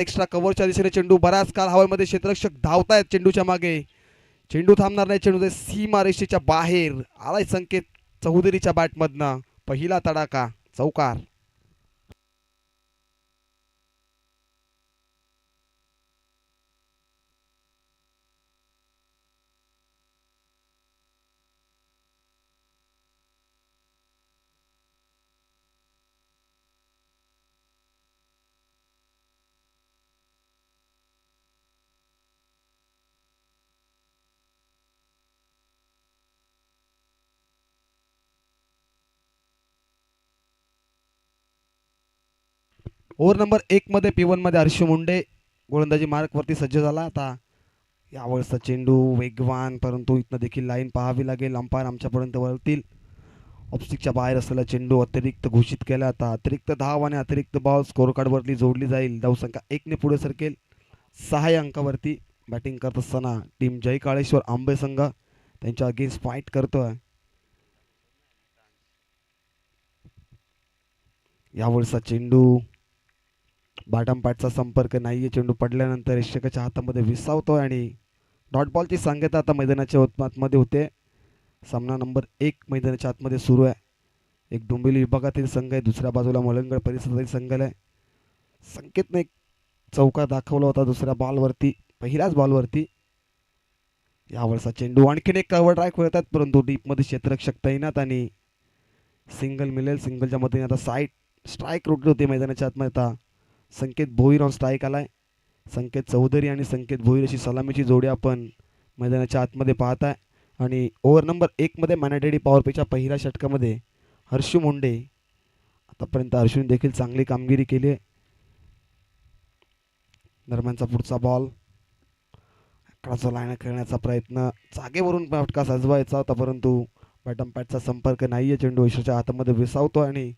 Extra कव्हरच्या दिशेने चेंडू बराच काळ हवेमध्ये क्षेत्ररक्षक धावतायत चेंडूच्या मागे. चेंडू थांबणार नाही. चेंडू सीमारेषेच्या बाहेर आलाय संकेत चौधरीच्या बॅटमधनं. पहिला तडाखा चौकार. ओव्हर नंबर 1 मध्ये P1 मध्ये हर्षू मुंडे गोलंदाजी मार्कवरती सज्ज झाला. आता यावेळेसचा चेंडू वेगवान, परंतु इथनं देखील लाईन पाहावी लागेल. अंपायर आमच्यापर्यंत वळतील. ऑफस्टिकच्या बाहेर असलेला चेंडू अतिरिक्त घोषित केला. आता अतिरिक्त धाव आणि अतिरिक्त बॉल स्कोर कार्डवरती जोडली जाईल. धावसंख्या 1 ने पुढे सरकेल. 6 अंकावरती. बॅटिंग करत असताना टीम जय काळेश्वर आंबे संघ त्यांच्या अगेन्स्ट फाईट करतोय. यावेळेसचा चेंडू बॉटम पॅडचा संपर्क नाहीये. चेंडू पडल्यानंतर रक्षकाच्या हातामध्ये विसावतोय आणि डॉट बॉलची सांगता आता मैदानाच्या आतमध्ये होते. सामना नंबर 1 मैदानाच्या आतमध्ये सुरू आहे. एक डोंबिवली विभागातील संघ आहे, दुसऱ्या बाजूला मलंगड परिसरातील संघ आहे. संकेतने एक चौका दाखवला होता दुसऱ्या बॉलवरती, पहिल्याच बॉलवरती. यावेळेचा चेंडू आणखीन एक कव्हर ड्राईव्ह खेळतात, परंतु डीपमध्ये क्षेत्ररक्षक तैनात आणि सिंगल मिळेल. सिंगलच्या मधून आता साईड स्ट्राईक रोटली होती मैदानाच्या आतमध्ये. आता संकेत भोईर ऑन स्ट्राईक आलाय. संकेत चौधरी आणि संकेत भोईर अशी सलामीची जोडी आपण मैदानाच्या आतमध्ये पाहत आहे. आणि ओव्हर नंबर 1 मध्ये मॅनेडेडी पॉवर प्लेच्या पहिल्या षटकामध्ये हर्षू मुंडे, आतापर्यंत हर्षूने देखील चांगली कामगिरी केली आहे. दरम्यानचा पुढचा बॉल लाईन खेळण्याचा प्रयत्न, जागेवरून फटका सजवायचा होता, परंतु बॅटम पॅडचा संपर्क नाहीये. चेंडू ईश्वरच्या हातामध्ये विसावतो आणि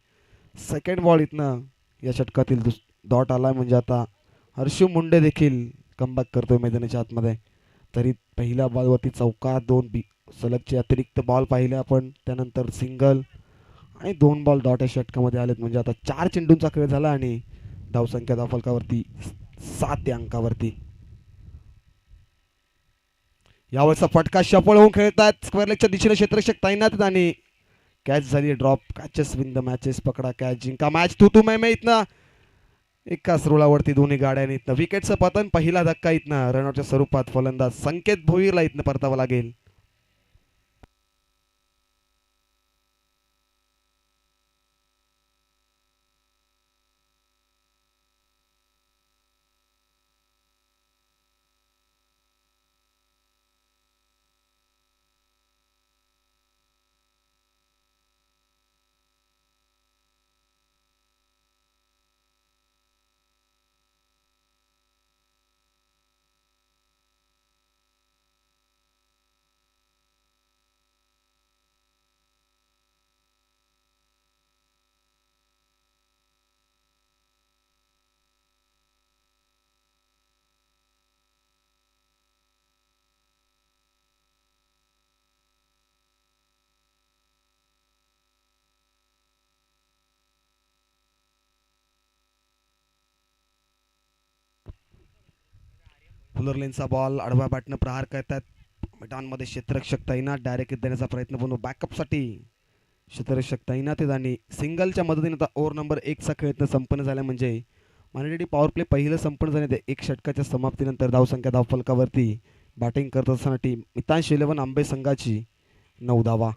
सेकंड बॉल इथनं या षटकातील डॉट आला. म्हणजे आता हर्षू मुंडे देखील कमबॅक करतोय मैदानाच्या आतमध्ये. तरी पहिल्या बॉलवरती चौका, 2 सलगचे अतिरिक्त बॉल पाहिले आपण, त्यानंतर सिंगल आणि 2 बॉल डॉट या षटकामध्ये आलेत. म्हणजे आता 4 चेंडूंचा खेळ झाला आणि धावसंख्या धावफलकावरती 7 या अंकावरती. यावेळेचा फटका सफल होऊन खेळतात. स्क्वेअर लेगच्या दिशेने क्षेत्ररक्षक तैनात आणि कॅच झाली drop. Catches win the matches. पकडा कॅच, जिंका मॅच. तू मै इथनं एकाच रुळावरती दोन्ही गाड्यांनी इथनं विकेटचं पतन. पहिला धक्का इथनं रनआउटच्या स्वरूपात फलंदाज संकेत भोईरला इथनं परतावं लागेल. फुलर लेनचा बॉल आडव्या बॅटनं प्रहार करतात. मैदानमध्ये क्षेत्ररक्षक तैनात. डायरेक्ट देण्याचा प्रयत्न बनवू बॅकअपसाठी क्षेत्ररक्षक तैनात आहेत आणि सिंगलच्या मदतीने आता ओव्हर नंबर 1 चा खेळ संपन्न झाला. म्हणजे मॅनेडेडी पॉवर प्ले पहिलं संपन्न झाले. एक षटकाच्या समाप्तीनंतर धावसंख्या धावफलकावरती बॅटिंग करत असताना टीम मितांश 11 आंबे संघाची 9 धावा.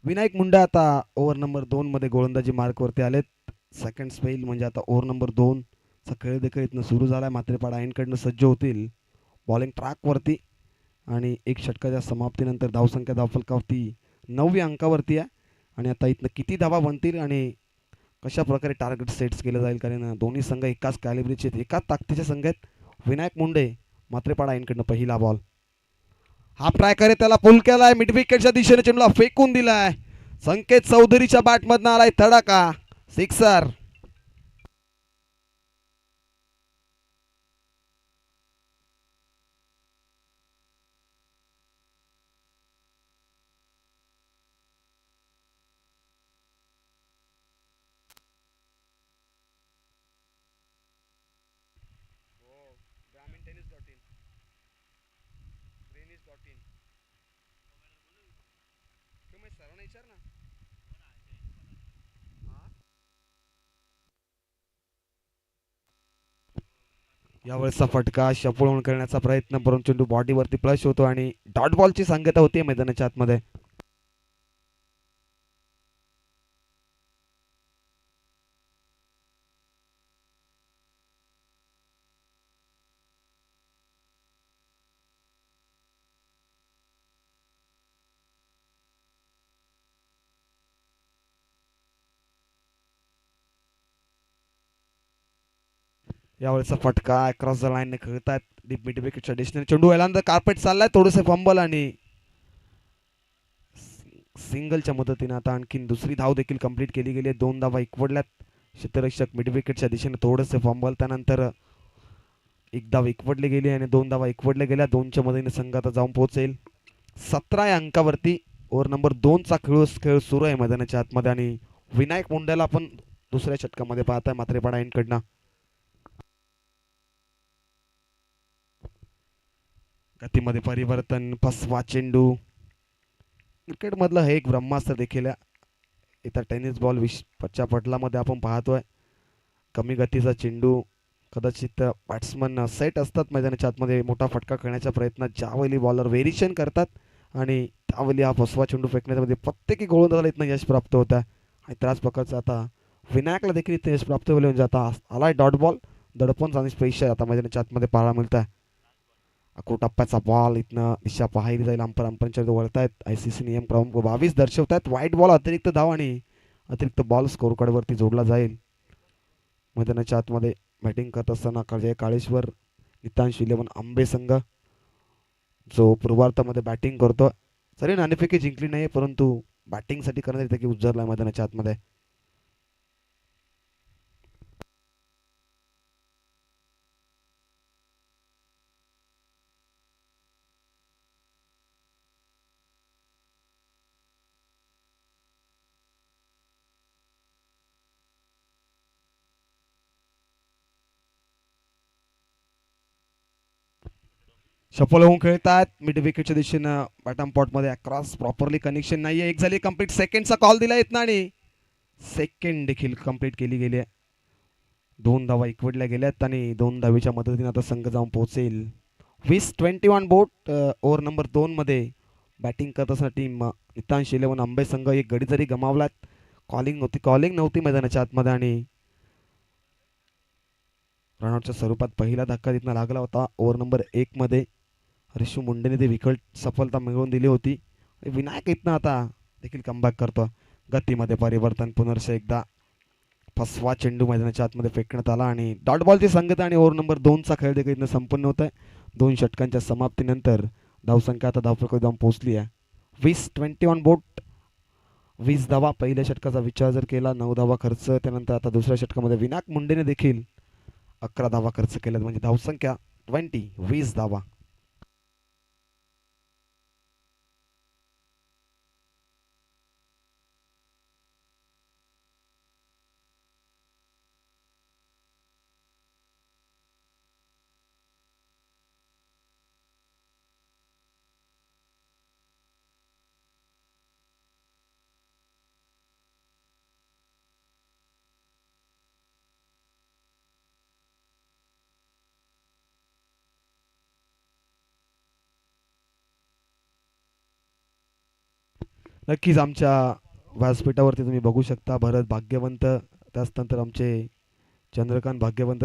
विनायक मुंडे आता ओव्हर नंबर 2 मध्ये गोलंदाजी मार्कवरती आलेत. सेकंड स्पेल म्हणजे आता ओव्हर नंबर 2 चा खेळ देखील इथनं सुरू झाला. मात्रेपाडा ऐनकडनं सज्ज होतील बॉलिंग ट्रॅकवरती आणि एक षटकाच्या समाप्तीनंतर धावसंख्या धावफलकावरती 9व्या अंकावरती आहे. आणि आता इथनं किती धावा बनतील आणि कशा प्रकारे टार्गेट सेट्स केलं जाईल, कारण दोन्ही संघ एकाच कॅलिब्रेचे आहेत, एकाच ताकदीचे संघ आहेत. विनायक मुंडे मात्रेपाडा ऐनकडनं पहिला बॉल. हा ट्राय करे, त्याला पुल केलाय, मिड विकेटच्या दिशेने चेंडूला फेकून दिलाय. संकेत चौधरीच्या बॅटमधनं आलाय तडाका, सिक्सर. यावेळेसचा फटका शपळून करण्याचा प्रयत्न करून चेंडू बॉडीवरती प्लश होतो आणि डॉट बॉलची सांगता होती मैदानाच्या आतमध्ये. यावेळेसचा फटका अक्रॉस द लाईन खेळतात डीप मिड विकेटच्या दिशेने. चेंडू याला कार्पेट चाललाय, थोडंसं फंबल आणि सिंगलच्या मदतीने आता आणखीन दुसरी धाव देखील कंप्लीट केली गेली आहे. 2 धावा इकवडल्यात. क्षेत्ररक्षक मिड विकेटच्या दिशेने थोडंसं फंबल, त्यानंतर एक धाव इकवडली गेली आणि 2 धावा इकवडल्या गेल्या. 2च्या मदतीने संघ आता जाऊन पोहोचेल 17 या अंकावरती. ओव्हर नंबर 2 चा खेळ सुरू आहे मैदानाच्या आतमध्ये आणि विनायक मुंडेला आपण दुसऱ्या षटकामध्ये पाहताय मात्रेपाडा यांकडनं. गतीमध्ये परिवर्तन, फसवा चेंडू. क्रिकेटमधलं हे एक ब्रह्मास्त्र देखील आहे. इथं टेनिस बॉल विश्वच्या पटलामध्ये आपण पाहतोय. कमी गतीचा चेंडू, कदाचित बॅट्समन सेट असतात मैदानाच्या आतमध्ये मोठा फटका खेळण्याच्या प्रयत्नात, ज्यावेळी बॉलर व्हेरिएशन करतात आणि त्यावेळी हा फसवा चेंडू फेकण्यामध्ये प्रत्येकी गोलंदाजाला इथनं यश प्राप्त होतं. आणि त्याच प्रकारचं आता विनायकला देखील इथं यश प्राप्त होईल. म्हणजे आता आलाय डॉट बॉल, दडपण आणि स्पेशल आता मैदानाच्या आतमध्ये पाहायला मिळत आहे. टप्प्याचा बॉल इथनं दिशा पाहायला जाईल. अंपरच्या वळतायत. ICC नियम क्रमांक 22 दर्शवतात व्हाईट बॉल अतिरिक्त धाव आणि अतिरिक्त बॉल स्कोर कार्डवरती जोडला जाईल. मैदानाच्या आतमध्ये बॅटिंग करत असताना जय काळेश्वर नितांश 11 आंबे संघ जो पूर्वार्धामध्ये बॅटिंग करतो. जरी नाणेफेकी जिंकली नाही, परंतु बॅटिंगसाठी करण्यासाठी की उज्जरला मैदानाच्या आतमध्ये. सफल होऊन खेळतात मिड विकेटच्या दिशेनं. बॅटम पॉट मध्ये अक्रॉस प्रॉपरली कनेक्शन नाहीये. एक झाली कंप्लीट, सेकंडचा कॉल दिला येत ना आणि सेकंड देखील कंप्लीट केली गेली आहे. 2 धावा इकवडल्या गेल्यात आणि 2 धावेच्या मदतीने आता संघ जाऊन पोहोचेल 20-21 बोट. ओव्हर नंबर 2 मध्ये बॅटिंग करत असताना टीम नितांश 11 आंबे संघ एक गडी जरी गमावलात. कॉलिंग नव्हती मैदानाच्या आतमध्ये आणि रनआउटच्या स्वरूपात पहिला धक्का तिथं लागला होता. ओव्हर नंबर 1 मध्ये रिशू मुंडेने ते विकेट सफलता मिळवून दिली होती. विनायक इथनं आता देखील कमबॅक करतो. गतीमध्ये परिवर्तन, पुनर्ष एकदा फसवा चेंडू मैदानाच्या आतमध्ये फेकण्यात आला आणि डॉट बॉलची संगत आणि ओव्हर नंबर 2 चा खेळ देखील संपन्न होत आहे. 2 षटकांच्या समाप्तीनंतर धावसंख्या आता धावफलकावर जाऊन पोहोचली आहे 20-21 बोट. 20 धावा पहिल्या षटकाचा विचार जर केला, 9 धावा खर्च. त्यानंतर आता दुसऱ्या षटकामध्ये विनायक मुंडेने देखील 11 धावा खर्च केल्यात, म्हणजे धावसंख्या 20 धावा. नक्कीच आमच्या व्यासपीठावरती तुम्ही बघू शकता भरत भाग्यवंत, त्याचनंतर आमचे चंद्रकांत भाग्यवंत,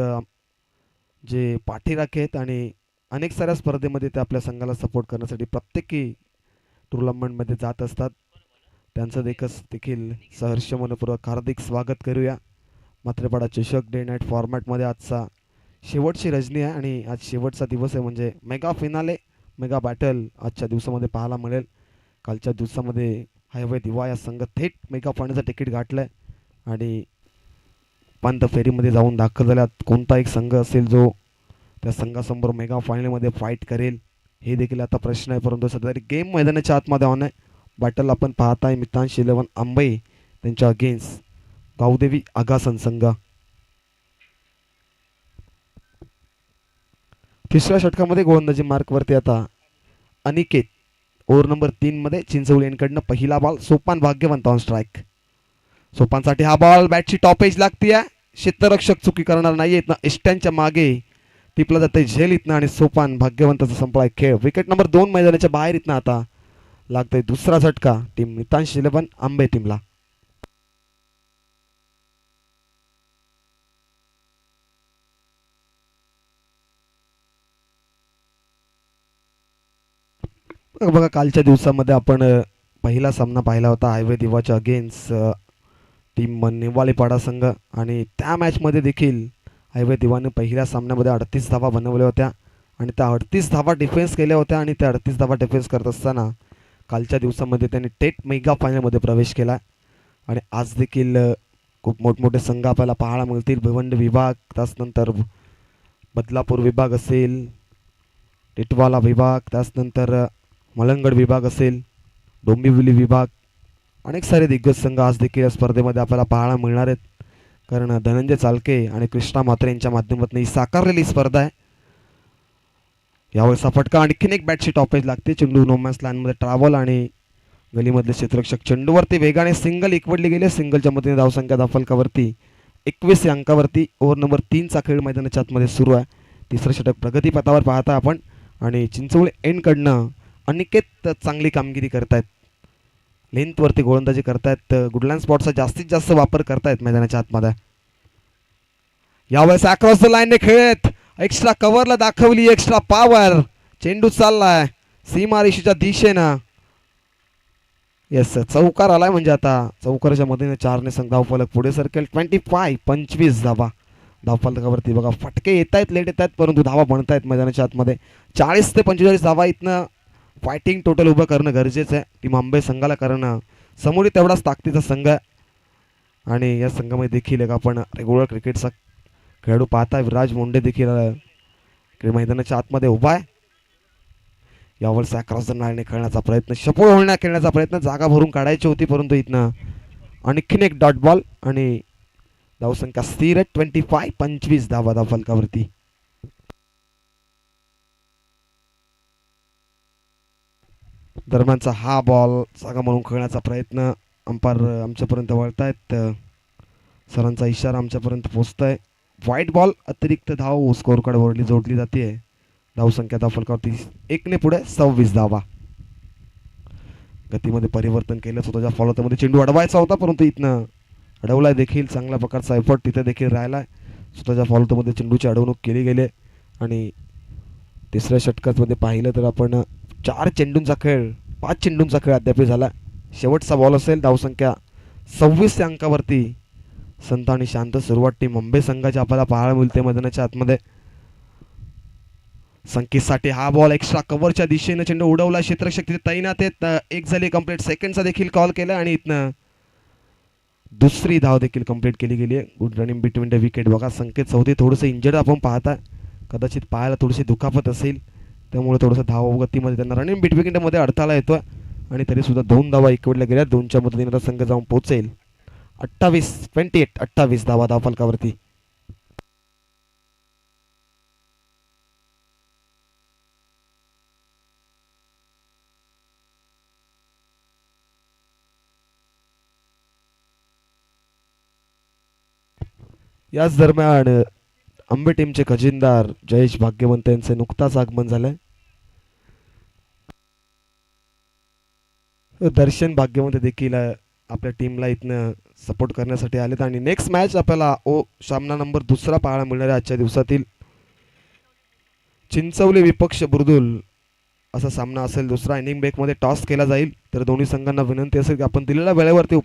जे पाठीराखे आहेत आणि अनेक साऱ्या स्पर्धेमध्ये ते आपल्या संघाला सपोर्ट करण्यासाठी प्रत्येकी टुर्नामेंटमध्ये जात असतात. त्यांचं देखील सहर्ष मनपूर्वक हार्दिक स्वागत करूया. मात्रेपाडा चषक डे नाईट फॉर्मॅटमध्ये आजचा शेवटची रजनी आहे आणि आज शेवटचा दिवस आहे, म्हणजे मेगा फिनाले, मेगा बॅटल आजच्या दिवसामध्ये पाहायला मिळेल. कालच्या दिवसामध्ये हायवे दिवा या संघ थेट मेगा फायनलचं तिकीट गाठलं आहे आणि पंत फेरीमध्ये जाऊन दाखल झाल्यात. कोणता एक संघ असेल जो त्या संघासमोर मेगा फायनलमध्ये फाईट करेल हे देखील आता प्रश्न आहे, परंतु सध्या तरी गेम मैदानाच्या आतमध्ये ऑन आहे. बॅटल आपण पाहताय मितांश 11 आंबे त्यांच्या अगेन्स्ट गावदेवी आगासन संघ. तिसऱ्या षटकामध्ये गोलंदाजी मार्कवरती आता अनिकेत. ओव्हर नंबर 3 मध्ये चिंचवली यांकडनं पहिला ball, Sopan Bhagyawant on strike. सोपानसाठी हा बॉल, बॅटची टॉप एज लागतीये, क्षेत्ररक्षक चुकी करणार नाही. इथनं इष्ट्यांच्या मागे टिपला जाते झेल इथनं आणि सोपान भाग्यवंताचा संपलाय खेळ. विकेट नंबर 2 मैदानाच्या बाहेर इथनं आता लागतोय दुसरा झटका टीम मितांश 11 आंबे टीमला. बघा कालच्या दिवसामध्ये आपण पहिला सामना पाहिला होता हायवे दिवाच्या अगेन्स्ट टीम निवालीपाडा संघ आणि त्या मॅचमध्ये देखील हायवे दिवाने पहिल्या सामन्यामध्ये 38 धावा बनवल्या होत्या आणि त्या 38 धावा डिफेन्स केल्या होत्या आणि त्या 38 धावा डिफेन्स करत असताना कालच्या दिवसामध्ये त्यांनी टेट मेगा फायनलमध्ये प्रवेश केला आणि आज देखील खूप मोठमोठे संघ आपल्याला पाहायला मिळतील. भिवंडी विभाग, त्याचनंतर बदलापूर विभाग असेल, टिटवाला विभाग, त्याचनंतर मलंगड विभाग असेल, डोंबिवली विभाग, अनेक सारे दिग्गज संघ आज देखील या स्पर्धेमध्ये आपल्याला पाहायला मिळणार आहेत. कारण धनंजय चालके आणि कृष्णा म्हात्रे यांच्या माध्यमातून ही साकारलेली स्पर्धा आहे. यावेळेस फटका, आणखीन एक बॅटची टॉपेज लागते. चेंडू नोमॅन्स लाईनमध्ये ट्रॅव्हल आणि गलीमधले क्षेत्ररक्षक चेंडूवरती वेगाने सिंगल एकवडले गेले. सिंगलच्या मदतीने धावसंख्या धावफलकावरती 21 या अंकावरती. ओव्हर नंबर 3चा खेळ मैदानाच्या आतमध्ये सुरू आहे. तिसरं षटक प्रगतीपथावर पाहता आपण आणि चिंचवली एंडकडनं अनिकेत चांगली कामगिरी करतायत. लेंथवरती गोलंदाजी करतायत. गुडलँड स्पॉटचा जास्तीत जास्त वापर करतायत मैदानाच्या आतमध्ये. यावेळेस अक्रॉस द लाईनने खेळत एक्स्ट्रा कव्हरला दाखवली एक्स्ट्रा पॉवर. चेंडू चाललाय सीमारेषेच्या दिशेनं. येस, चौकार आलाय, म्हणजे आता चौकाराच्या मदतीने 4ने संघ धावफलक पुढे सरकेल. 25 धावा धावफलकावरती. बघा फटके येत आहेत, लेट येत आहेत, परंतु धावा बनतायत मैदानाच्या आतमध्ये. 40 ते 45 धावा इथनं फायटिंग टोटल उभं करणं गरजेचं आहे टीम आंबे संघाला, कारण समोर तेवढाच ताकदीचा संघ आहे आणि या संघामध्ये देखील एक आपण रेग्युलर क्रिकेटचा खेळाडू पाहता विराज मुंडे देखील मैदानाच्या आतमध्ये उभा आहे. यावर क्रॉस द लाईनने खेळण्याचा प्रयत्न, शपोळ होण्यात खेळण्याचा प्रयत्न, जागा भरून काढायची होती, परंतु इथनं आणखीन एक डॉट बॉल आणि धावसंख्या स्थिर आहे 25 धावा धावफलकावरती. दरम्यानचा हा बॉल जागा म्हणून खेळण्याचा प्रयत्न, अंपायर आमच्यापर्यंत वळतायत, सरांचा इशारा आमच्यापर्यंत पोहोचतोय. व्हाईट बॉल, अतिरिक्त धाव स्कोर कार्ड वरली जोडली जाते. धावसंख्या धावफलकावरती 1ने पुढे 26 धावा. गतीमध्ये परिवर्तन केलं, स्वतःच्या फॉलोमध्ये चेंडू अडवायचा होता, परंतु इथनं अडवलाय देखील. चांगल्या प्रकारचा एफर्ट तिथे देखील राहिलाय. स्वतःच्या फॉलोमध्ये चेंडूची अडवणूक केली गेली आणि तिसऱ्या षटकामध्ये पाहिलं तर आपण 5 चेंडूंचा खेळ अद्याप झाला. शेवटचा बॉल असेल. धावसंख्या 26 अंकावरती. संत आणि शांत सुरुवात टीम आंबे संघाची आपल्याला पाहायला मिळते मैदानाच्या आतमध्ये. संकेतसाठी हा बॉल एक्स्ट्रा कव्हरच्या दिशेने चेंडू उडवला. क्षेत्ररक्षक तिथे तैनात आहेत. एक झाली कंप्लीट, सेकंडचा देखील कॉल केला आणि इथनं दुसरी धाव देखील कंप्लीट केली गेली आहे. Good running between the wicket. बघा संकेत चौधरी थोडंसं इंजर्ड आपण पाहता, कदाचित पायाला थोडीशी दुखापत असेल, त्यामुळे थोडंसं धावगतीमध्ये त्यांना रनिंग बिटवीनमध्ये अडथळा येतोय आणि तरी सुद्धा 2 धावा एकवडल्या गेल्या. 2च्या मदतीने संघ जाऊन पोहोचेल 28 धावा धावफलकावरती. याच दरम्यान आंबे टीमचे खजिनदार जयेश भाग्यवंत यांचे नुकताच आगमन झालंय. दर्शन भाग्यमध्ये देखील आपल्या टीमला इथनं सपोर्ट करण्यासाठी आलेत आणि नेक्स्ट मॅच आपल्याला सामना नंबर दुसरा पाहायला मिळणार आहे आजच्या दिवसातील. चिंचवली विपक्ष बुर्दुल असा सामना असेल. दुसरा इनिंग ब्रेकमध्ये टॉस केला जाईल. तर दोन्ही संघांना विनंती असेल की आपण दिलेल्या वेळेवरती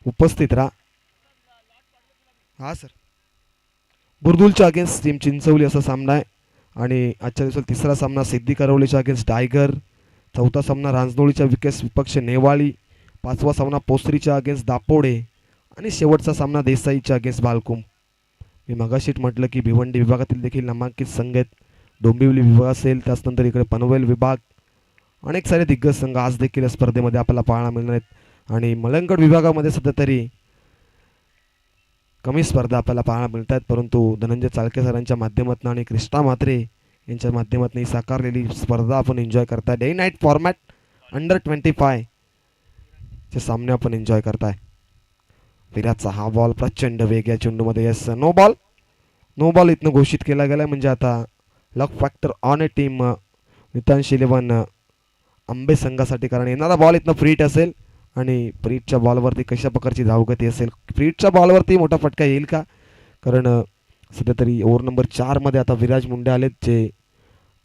उपस्थित राहा. हा सर, बुर्दुलच्या अगेन्स्ट टीम चिंचवली असा सामना आहे. आणि आजच्या दिवसात तिसरा सामना सिद्धी करवलीच्या अगेन्स्ट टायगर. चौथा सामना रांजनोळीच्या विपक्ष नेवाळी. पाचवा सामना पोसरीच्या अगेन्स्ट दापोडे. आणि शेवटचा सामना देसाईच्या अगेन्स्ट बालकुम. मी मगाशीच म्हटलं की भिवंडी विभागातील देखील नामांकित संघ आहेत. डोंबिवली विभाग असेल, त्याचनंतर इकडे पनवेल विभाग, अनेक सारे दिग्गज संघ आज देखील या स्पर्धेमध्ये आपल्याला पाहायला मिळणार आहेत. आणि मलंगगड विभागामध्ये सध्या तरी कमी स्पर्धा आपल्याला पाहायला मिळत आहेत, परंतु धनंजय चाळके सरांच्या माध्यमातून आणि कृष्णा म्हात्रे यांच्या माध्यमातून ही साकारलेली स्पर्धा आपण एन्जॉय करताय. डे नाईट फॉर्मॅट अंडर 25 चे सामने आपण एन्जॉय करताय. विराटचा हा बॉल प्रचंड वेग या चेंडूमध्ये. येस, नो बॉल इथनं घोषित केला गेला. म्हणजे आता luck factor on a team Mitansh 11 Ambe संघासाठी, कारण येणारा बॉल इथनं फ्रीट असेल आणि फ्रीटच्या बॉलवरती कशा प्रकारची धावगती असेल. फ्रीटच्या बॉलवरती मोठा फटका येईल का, कारण सध्या तरी ओव्हर नंबर 4 मध्ये आता विराज मुंडे आलेत, जे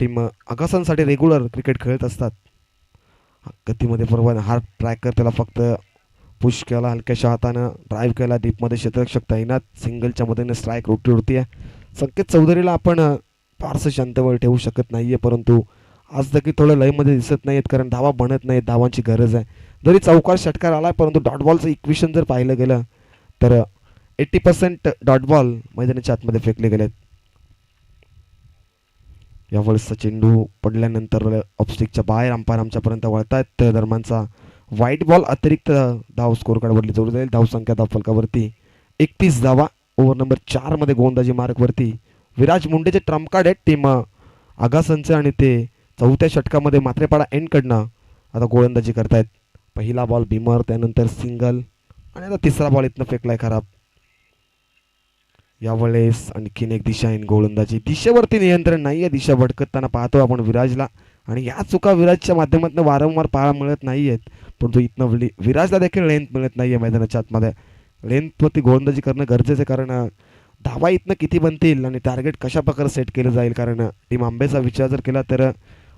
टीम आगासांसाठी रेग्युलर क्रिकेट खेळत असतात. गतीमध्ये बरोबर हार्ड ट्रॅकर, त्याला फक्त पुश केला, हलक्याशा हातानं ड्राईव्ह केला, डीपमध्ये क्षेत्ररक्षक तैनात, सिंगलच्या मदतीने स्ट्राईक रोटी आहे. संकेत चौधरीला आपण फारसं शांतवेळ ठेवू शकत नाहीये, परंतु आज देखील थोडं लयमध्ये दिसत नाहीत, कारण धावा बनत नाहीत. धावांची गरज आहे. जरी चौकार षटकार आलाय, परंतु डॉट बॉलचं इक्वेशन जर पाहिलं गेलं तर 80% डॉट बॉल मैदानाच्या आतमध्ये फेकले गेलेत. यावेळेसचा चेंडू पडल्यानंतर ऑफस्टिकच्या बाहेर अंपायर आमच्यापर्यंत वळतायत. दरम्यानचा व्हाईट बॉल अतिरिक्त धाव स्कोर कार्डवरती जोडली जाईल. धावसंख्या धावफलकावरती 31 धावा. ओव्हर नंबर 4 मध्ये गोलंदाजी मार्कवरती विराज मुंडेचे ट्रम्प कार्ड आहेत टीम आगासनचे, आणि ते चौथ्या षटकामध्ये मात्रेपाडा एंडकडनं आता गोलंदाजी करतायत. पहिला बॉल बिमर, त्यानंतर सिंगल, आणि आता तिसरा बॉल इथनं फेकलाय खराब. यावेळेस आणखीन एक दिशाहीन गोलंदाजी. दिशेवरती नियंत्रण नाहीये. दिशा भटकताना पाहतो आपण विराजला, आणि या चुका विराजच्या माध्यमातून वारंवार पाहायला मिळत नाहीयेत, परंतु इथनं विराजला देखील लेंथ मिळत नाहीये मैदानाच्या आतमध्ये. लेंथवरती गोलंदाजी करणं गरजेचं आहे, कारण धावा इथनं किती बनतील आणि टार्गेट कशा प्रकारे सेट केलं जाईल. कारण टीम आंबेचा विचार जर केला तर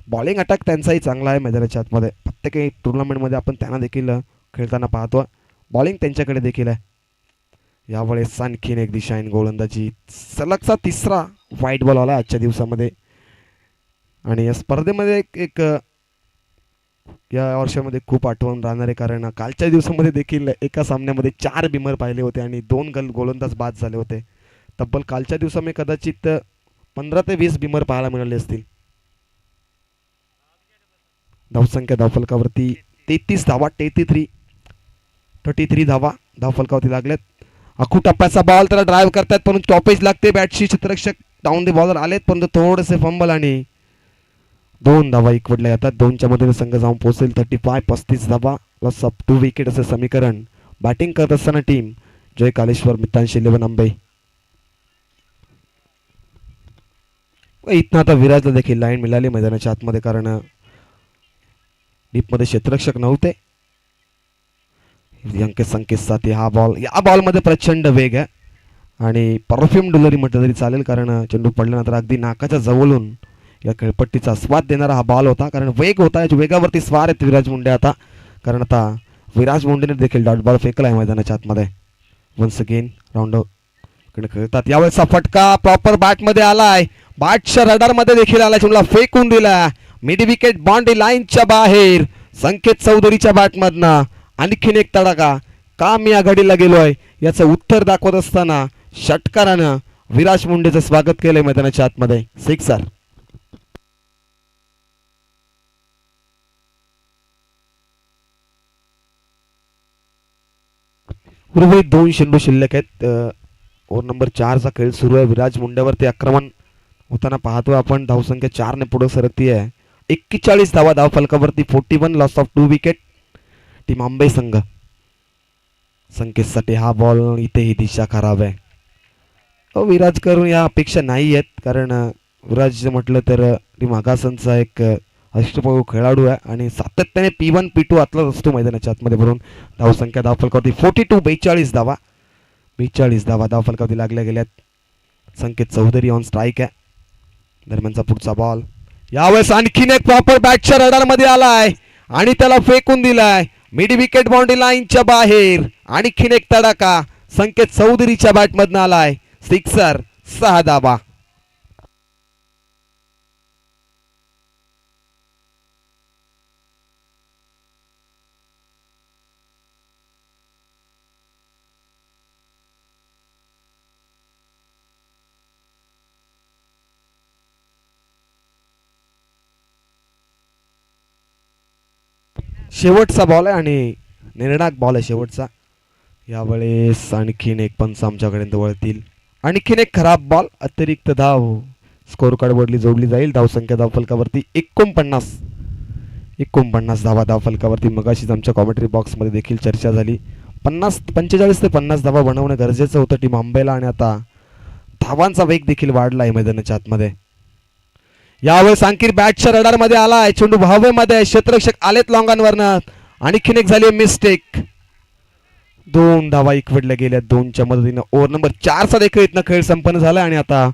बॉलिंग अटॅक त्यांचाही चांगला आहे मैदानाच्या आतमध्ये. प्रत्येक टुर्नामेंटमध्ये आपण त्यांना देखील खेळताना पाहतो. बॉलिंग त्यांच्याकडे देखील आहे. यावेळेस आणखीन एक दिशाहीन गोलंदाजी. सलगचा तिसरा व्हाईट बॉल आला आजच्या दिवसामध्ये, आणि या स्पर्धेमध्ये एक या वर्षामध्ये खूप आठवण राहणार आहे, कारण कालच्या दिवसामध्ये देखील एका सामन्यामध्ये 4 बिमर पाहिले होते आणि 2 गोलंदाज बाद झाले होते. तब्बल कालच्या दिवसामध्ये कदाचित 15 ते 20 बिमर पाहायला मिळाले असतील. धावसंख्या धावफलकावरती 33 धावा. 33 धावा धावफलकावरती लागल्यात. अखू टप्प्याचा बॉल त्याला ड्राईव्ह करतात, परंतु स्टॉपेज लागते. बॅटशी क्षेत्ररक्षक डाऊन द बॉलर आलेत, परंतु थोडेसे फंबल आणि 2 धावा इकडल्या येतात. 2च्या मध्ये संघ जाऊन पोहोचेल. 35 धावा, लॉस ऑफ 2 विकेट असे समीकरण. बॅटिंग करत असताना टीम जय कालेश्वर मितांश 11 आंबे. इथनं आता विराजला देखील लाईन मिळाली मैदानाच्या आतमध्ये, कारण डीपमध्ये क्षेत्ररक्षक नव्हते. संकेत साथी हा बॉल. या बॉलमध्ये प्रचंड वेग आहे आणि परफ्यूम डुलरी म्हटलं तरी चालेल, कारण चेंडू पडल्यानंतर अगदी नाकाच्या जवळून या खेळपट्टीचा स्वाद देणारा हा बॉल होता. कारण वेग होता, या वेगावरती स्वार आहेत विराज मुंडे आता, कारण आता विराज मुंडेने देखील डॉट बॉल फेकला आहे मैदानाच्या आतमध्ये. वन्स अगेन राऊंड इकडे खेळतात. यावेळेसचा फटका प्रॉपर बॅटमध्ये आलाय. बॅटच्या रडारमध्ये देखील आला. चेंडूला फेकून दिला मिड विकेट बाउंड्री लाईनच्या बाहेर. संकेत चौधरीच्या बॅटमधनं आणखीन एक तडाखा. का मी आघाडीला गेलोय याचं उत्तर दाखवत असताना षटकारानं विराज मुंडेचं स्वागत केलंय मैदानाच्या आतमध्ये. सिक्सर. उर्वरित 2 चेंडू शिल्लक आहेत. ओव्हर नंबर 4चा खेळ सुरू आहे. विराज मुंडेवरती आक्रमण होताना पाहतोय आपण. धावसंख्या 4 ने पुढे सरकती आहे. 41 धावा धावफलकावरती. 41 लॉस ऑफ 2 विकेट. टीम आंबे संघ. संकेतसाठी हा बॉल. इथे ही दिशा खराब आहे. विराज करून या अपेक्षा नाही आहेत, कारण विराज म्हटलं तर टीम आगासनचा एक अष्टपैलू खेळाडू आहे आणि सातत्याने P1 P2 आतलाच असतो मैदानाच्या आतमध्ये. भरून धावसंख्या धावफलकावरती 42, 42 धावा, 42 धावा धावफलकावरती लागल्या गेल्यात. संकेत चौधरी ऑन स्ट्राईक आहे. दरम्यानचा पुढचा बॉल यावेळेस आणखीन एक प्रॉपर बॅटच्या रडारमध्ये आलाय आणि त्याला फेकून दिलाय मिड विकेट बाउंड्री लाईनच्या बाहेर. आणखीन एक तडाखा संकेत चौधरीच्या बॅटमधनं आलाय. सिक्सर, 6 धावा. शेवटचा बॉल आहे आणि निर्णायक बॉल आहे शेवटचा. यावेळेस आणखीन एक पंच आमच्याकडे वळतील. आणखीन एक खराब बॉल, अतिरिक्त धाव स्कोर कार्डवरली जोडली जाईल. धावसंख्या धावफलकावरती 49 धावा धावफलकावरती. मगाशीच आमच्या कॉमेंट्री बॉक्समध्ये देखील चर्चा झाली. 45 ते 50 धावा बनवणं गरजेचं होतं टीम आंबेला आणि आता धावांचा वेग देखील वाढला आहे मैदानाच्या आतमध्ये. यावेळेस आणखी बॅटच्या रडारमध्ये आलाय. चेंडू हवेमध्ये, क्षेत्ररक्षक आलेत लॉंगांवरनं. आणखीन एक झाली मिस्टेक. 2 धावा इकवडल्या गेल्या 2च्या मदतीनं. ओव्हर नंबर 4चा देखील इथनं खेळ संपन्न झाला आणि आता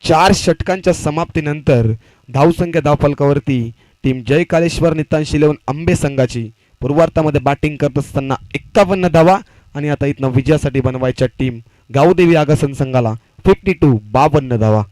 4 षटकांच्या समाप्तीनंतर धावसंख्या धावफलकावरती टीम जय कालेश्वर नितांश 11 आंबे संघाची पूर्वार्धामध्ये बॅटिंग करत असताना 51 धावा आणि आता इथनं विजयासाठी बनवायच्या टीम गावदेवी आगासन संघाला 52 धावा.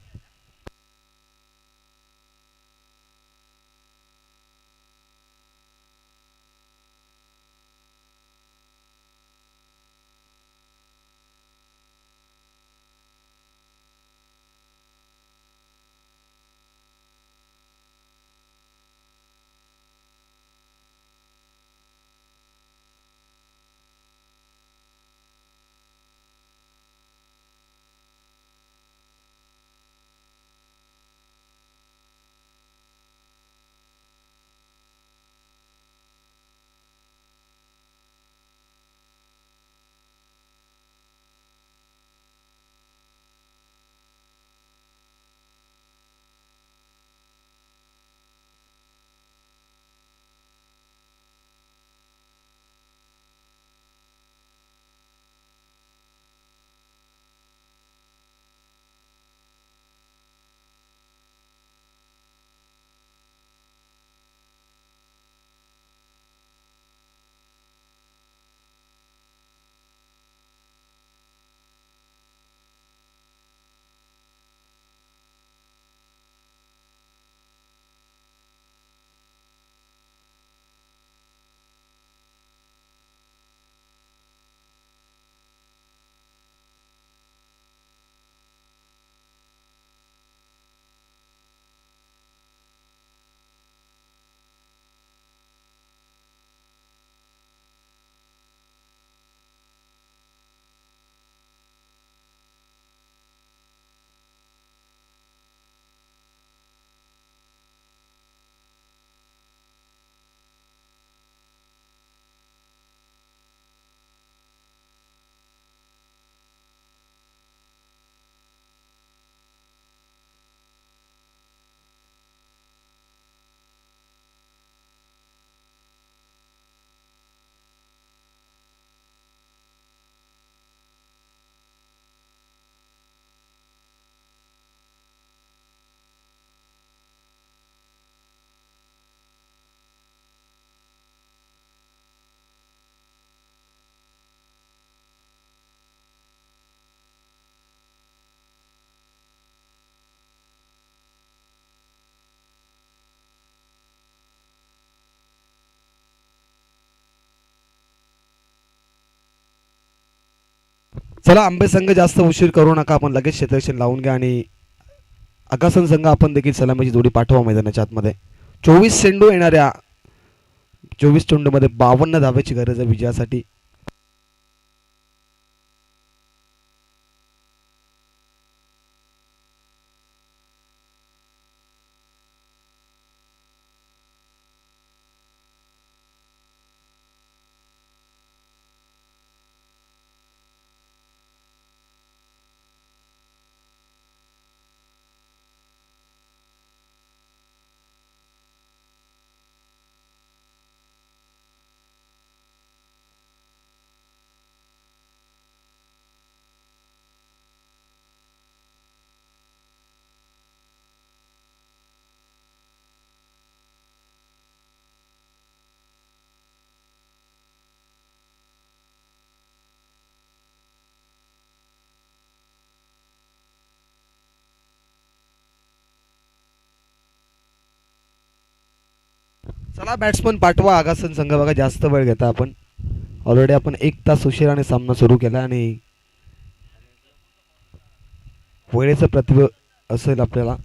चला आंबे संघ जास्त उशीर करू नका. आपण लगेच क्षेत्ररक्षण लावून घ्या आणि आगासन संघ आपण देखील सलामीची जोडी पाठवा मैदानाच्या आतमध्ये. 24 चेंडू येणाऱ्या 24 चेंडूमध्ये 52 धावेची गरज आहे विजयासाठी. चला बॅट्समन पाठवा आगासन संघ बघा जास्त वेळ घेता आपण ऑलरेडी आपण 1 तास उशिराने सामना सुरू केला आणि वेळेचं प्रतिभ असेल आपल्याला.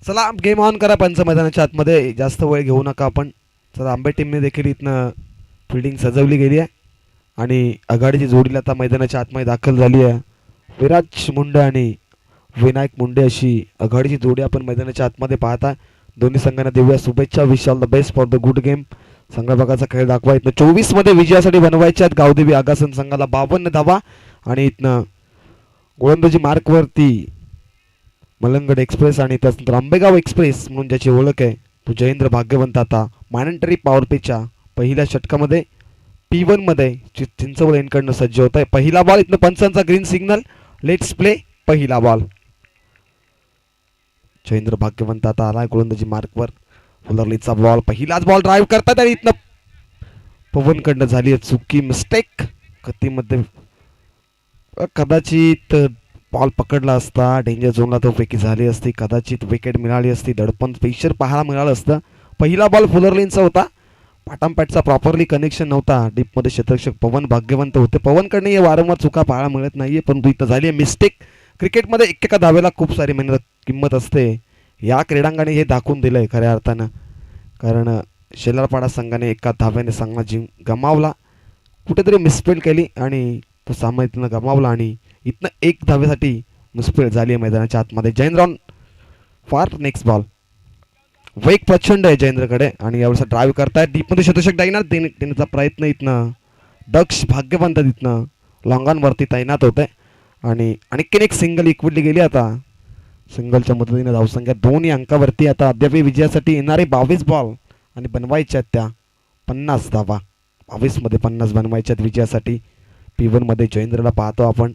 चला गेम ऑन करा पंच मैदानाच्या आतमध्ये जास्त वेळ घेऊ नका आपण. चला आंबे टीमने देखील इथनं फिल्डिंग सजवली गेली आहे आणि आघाडीची जोडीला आता मैदानाच्या आतमध्ये दाखल झाली आहे. विराज मुंडे आणि विनायक मुंडे अशी आघाडीची जोडी आपण मैदानाच्या आतमध्ये पाहता. दोन्ही संघांना देऊया शुभेच्छा. Wish all the best for the good game. संघाभागाचा खेळ दाखवा. इथनं 24 मध्ये विजयासाठी बनवायच्या आहेत गावदेवी आगासन संघाला 52 धावा आणि इथनं गोलंदाजी मार्कवरती मलंगड एक्सप्रेस आणि त्यानंतर आंबेगाव एक्सप्रेस म्हणून ज्याची ओळख आहे तो जयेंद्र भाग्यवंत आता मॅनेटरी पॉवर पेच्या पहिल्या षटकामध्ये P1 मध्ये चिंचवड एनकडनं सज्ज होत आहे. पहिला बॉल इथनं पंचांचा ग्रीन सिग्नल. Let's play. पहिला बॉल जयेंद्र भाग्यवंत आता आलाय गोलंदाजी मार्कवर. फुलरलीचा बॉल पहिलाच बॉल ड्राईव्ह करतात आणि इथनं पवनकडनं झाली आहे चुकी मिस्टेक गतीमध्ये. कदाचित बॉल पकडला असता डेंजर झोनला तो पैकी झाली असती. कदाचित विकेट मिळाली असती. दडपण पेशर पाहायला मिळालं असतं. पहिला बॉल फुलरलीनचा होता. पाटामपॅटचा प्रॉपरली कनेक्शन नव्हता. डीपमध्ये क्षेत्ररक्षक पवन भाग्यवंत होते. पवनकडनं हे वारंवार चुका पाहायला मिळत नाहीये परंतु इथं झाली आहे मिस्टेक. क्रिकेटमध्ये एकेका धावेला खूप सारी मेहनत किंमत असते. या क्रीडांगाने हे दाखवून दिलंय खऱ्या अर्थानं. कारण शेलारपाडा संघाने एका धाव्याने सामना गमावला. कुठेतरी मिसफील्ड केली आणि तो सामना इथनं गमावला आणि इथनं 1 धावेसाठी मिसफील्ड झाली आहे मैदानाच्या आतमध्ये. जयेंद्रॉन फॉर नेक्स्ट बॉल. वेग प्रचंड आहे जयेंद्रकडे आणि यावेळेस ड्राईव्ह करतायत. डीपमध्ये शतक डायनात देण्याचा प्रयत्न इथनं दक्ष भाग्यवंत इथनं लॉंगांवरती तैनात होत आहे आणि आणखीन एक सिंगल इक्विटली गेली. आता सिंगलच्या मदतीने धावसंख्या 2 अंकावरती. आता अद्याप विजयासाठी येणारे 22 बॉल आणि बनवायच्या आहेत त्या 50 धावा. 22 मध्ये 50 बनवायच्यात विजयासाठी. P1 मध्ये जयेंद्रला पाहतो आपण.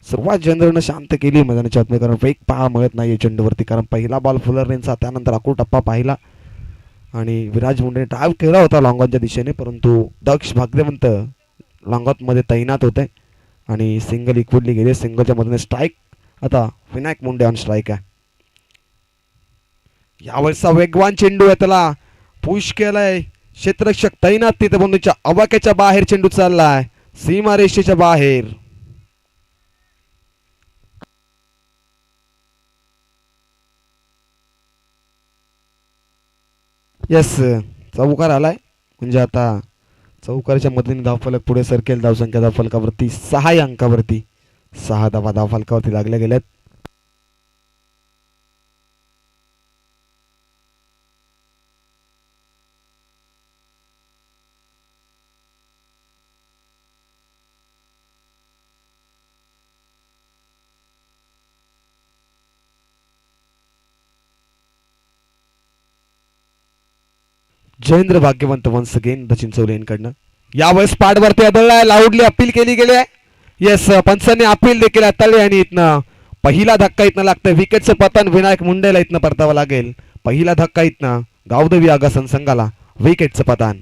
सुरुवात जयेंद्रनं शांत केली मैदानाच्या आतमध्ये कारण वेग पाहा मिळत नाही चेंडूवरती. कारण पहिला बॉल फुलरनेचा त्यानंतर अकूळ टप्पा पाहिला आणि विराज मुंडेने ड्राईव्ह केला होता लॉंगॉनच्या दिशेने परंतु दक्ष भाग्यवंत लॉंगॉनमध्ये तैनात होते आणि सिंगल इक्विटली गेले. सिंगलच्या मधून स्ट्राईक. आता विनायक मुंडे ऑन स्ट्राईक आहे. यावेळेचा वेगवान चेंडू आहे त्याला पुश केलाय. क्षेत्ररक्षक तैनात तिथे बंधूच्या अवाक्याच्या बाहेर चेंडू चाललाय सीमारेषेच्या बाहेर. येस चौकार आलाय म्हणजे आता चौकाराच्या मदतीने धावफलक पुढे सरकेल. धावसंख्या धावफलकावरती 6 अंकावरती 6 धावा धावफलकावरती लागल्या गेल्यात. Jayendra Bhagyawant once again the Chinchavali यांकडनं. यावेळेस पाडवरती आदळलाय, लाऊडली अपील केली गेली आहे. येस, पंचांनी अपील देखील हाताळली आणि इथनं पहिला धक्का इथनं लागतोय. विकेटचं पतन विनायक मुंडेला इथनं परतावं लागेल. पहिला धक्का इथनं गावदेवी आगासन संघाला, विकेटचं पतन.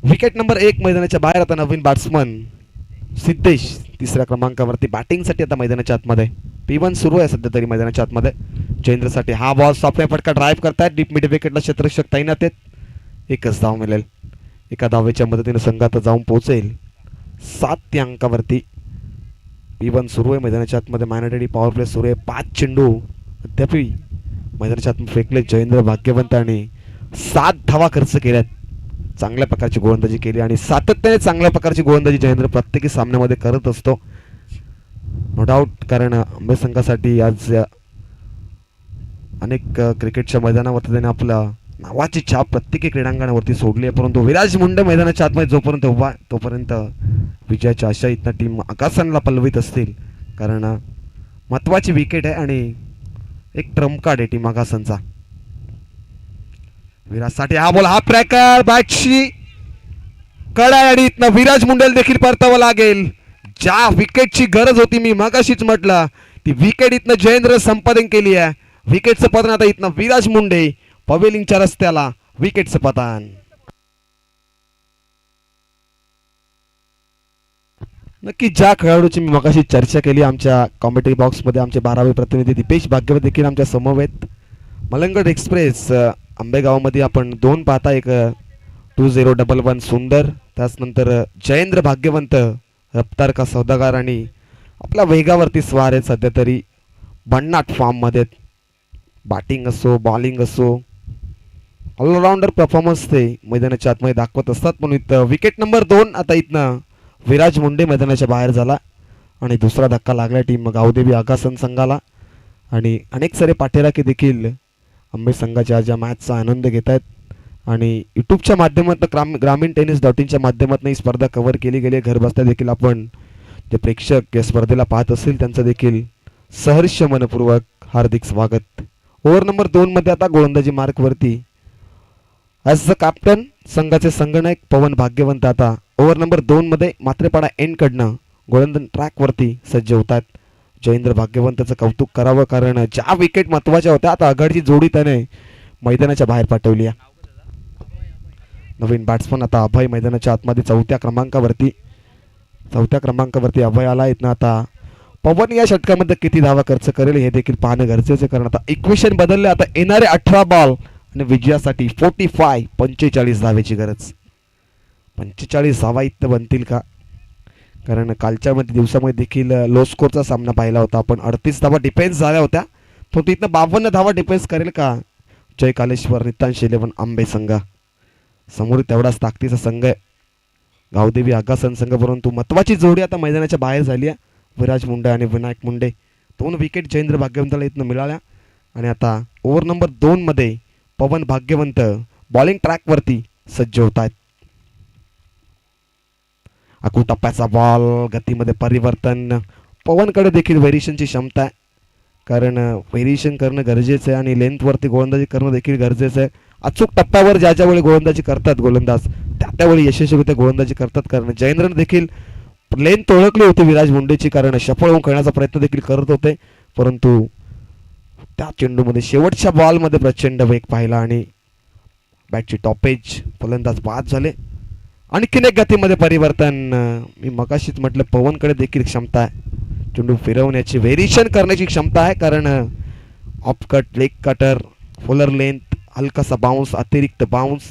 विकेट नंबर 1 मैदानाच्या बाहेर. आता नवीन बॅट्समन सिद्धेश तिसऱ्या क्रमांकावरती बॅटिंगसाठी आता मैदानाच्या आतमध्ये. P1 सुरू आहे सध्या तरी मैदानाच्या आतमध्ये. जयेंद्रसाठी हा बॉल सॉफ्ट फटका ड्राईव्ह करतायत. डीप मिड विकेटला क्षेत्ररक्षक तैनात आहेत. एकच धाव मिळेल. एका धावेच्या मदतीने संघ आता जाऊन पोहोचेल 7 अंकावरती. P1 सुरू आहे मैदानाच्या आतमध्ये. मॅनडेडी पॉवर प्ले सुरू आहे. 5 चेंडू अद्याप मैदानाच्या आत फेकले जयेंद्र भाग्यवंत आणि 7 धावा खर्च केल्यात. चांगल्या प्रकारची गोलंदाजी केली आणि सातत्याने चांगल्या प्रकारची गोलंदाजी जयेंद्र प्रत्येकी सामन्यामध्ये करत असतो, नो डाऊट. कारण आंबे संघासाठी आज अनेक क्रिकेटच्या मैदानावरती त्याने आपला नावाची छाप प्रत्येकी क्रीडांगणावरती सोडली आहे. परंतु विराज मुंडे मैदानाच्या आतमध्ये जोपर्यंत उभा तोपर्यंत विजयाच्या आशा इथं टीम आकाशाला पलवित असतील. कारण महत्वाची विकेट आहे आणि एक ट्रम्प कार्ड आहे टीम आकाशांचा. विराजसाठी हा बॉल, हा ट्रॅकर बॅटशी कडा आणि इथनं विराज मुंडेला देखील परतावं लागेल. ज्या विकेटची गरज होती मी मगाशीच म्हटलं, ती विकेट इथनं जयेंद्र संपादन केली आहे. विकेटचं पतन आता इथनं विराज मुंडे पवेलिंगच्या रस्त्याला, विकेटचं पतन. नक्की ज्या खेळाडूची मी मगाशी चर्चा केली आमच्या कॉमेंट्री बॉक्समध्ये, आमचे 12वे प्रतिनिधी दीपेश भाग्यवत देखील आमच्या समवेत. मलंगड एक्सप्रेस आंबेगावमध्ये आपण 2 पाहता. एक 2011 सुंदर, त्याचनंतर जयेंद्र भाग्यवंत रफ्तार का सौदागार आणि आपल्या वेगावरती स्वार आहेत सध्या तरी भन्नाट फॉर्ममध्ये. बॅटिंग असो बॉलिंग असो ऑलराऊंडर परफॉर्मन्स ते मैदानाच्या आतमध्ये दाखवत असतात. म्हणून इथं विकेट नंबर 2 आता इथनं विराज मुंडे मैदानाच्या बाहेर झाला आणि दुसरा धक्का लागला टीम गावदेवी आगासन संघाला. आणि अनेक सारे पाठीराखे देखील आंबे संघाच्या आज या मॅचचा आनंद घेत आहेत. आणि यूट्यूबच्या माध्यमातून ग्रामीण टेनिस.inच्या माध्यमातून ही स्पर्धा कव्हर केली गेली. घर बसल्या देखील आपण जे प्रेक्षक या स्पर्धेला पाहत असतील त्यांचं देखील सहर्ष मनपूर्वक हार्दिक स्वागत. ओव्हर नंबर 2 मध्ये आता गोलंदाजी मार्कवरती ॲज द कॅप्टन संघाचे संगणक पवन भाग्यवंत आता ओव्हर नंबर 2 मध्ये मात्रेपाडा एंडकडनं गोलंदाज ट्रॅकवरती सज्ज होत आहेत. जयेंद्र भाग्यवंताचं कौतुक करावं, कारण ज्या विकेट महत्वाच्या होत्या आता आघाडीची जोडी त्याने मैदानाच्या बाहेर पाठवली आहे. नवीन बॅट्समन आता अभय मैदानाच्या आतमध्ये 4थ्या क्रमांकावरती अभय आला. इथनं आता पवन या षटकामध्ये किती धावा खर्च करेल हे देखील पाहणं गरजेचं, कारण आता इक्वेशन बदलले. आता येणारे 18 बॉल आणि विजयासाठी 45 धावेची गरज. 45 धावा इथं बनतील का? कारण कालच्या दिवसामध्ये देखील लो स्कोरचा सामना पाहिला होता आपण. 38 धावा डिफेन्स झाल्या होत्या, तो तिथनं 52 धावा डिफेन्स करेल का जय कालेश्वर नितांश 11 आंबे संघ? समोर तेवढाच ताकदीचा संघ आहे गावदेवी आगासन संघ. परंतु महत्वाची जोडी आता मैदानाच्या बाहेर झाली आहे. विराज मुंडे आणि विनायक मुंडे 2 विकेट जयेंद्र भाग्यवंताला इथनं मिळाल्या. आणि आता ओव्हर नंबर 2 मध्ये पवन भाग्यवंत बॉलिंग ट्रॅकवरती सज्ज होत आहेत. आखू टप्प्याचा बॉल, गतीमध्ये परिवर्तन. पवनकडे देखील व्हेरिएशनची क्षमता आहे. कारण व्हेरिएशन करणं गरजेचं आहे आणि लेंथवरती गोलंदाजी करणं देखील गरजेचं आहे. अचूक टप्प्यावर ज्या वेळी गोलंदाजी करतात गोलंदाज त्यावेळी यशस्वीरित्या गोलंदाजी करतात. कारण जयेंद्रने देखील लेंथ ओळखली होती विराज मुंडेची, कारण सफळ होऊन खेळण्याचा प्रयत्न देखील करत होते, परंतु त्या चेंडूमध्ये शेवटच्या बॉलमध्ये प्रचंड वेग पाहिला आणि बॅटची टॉपेज फलंदाज बाद झाले. आणखीन एक गतीमध्ये परिवर्तन. मी मगाशीच म्हटलं पवनकडे देखील क्षमता आहे चेंडू फिरवण्याची, व्हेरिएशन करण्याची क्षमता आहे. कारण of cut, leg cutter, Fuller length, हलकासा बाउन्स, अतिरिक्त बाउन्स,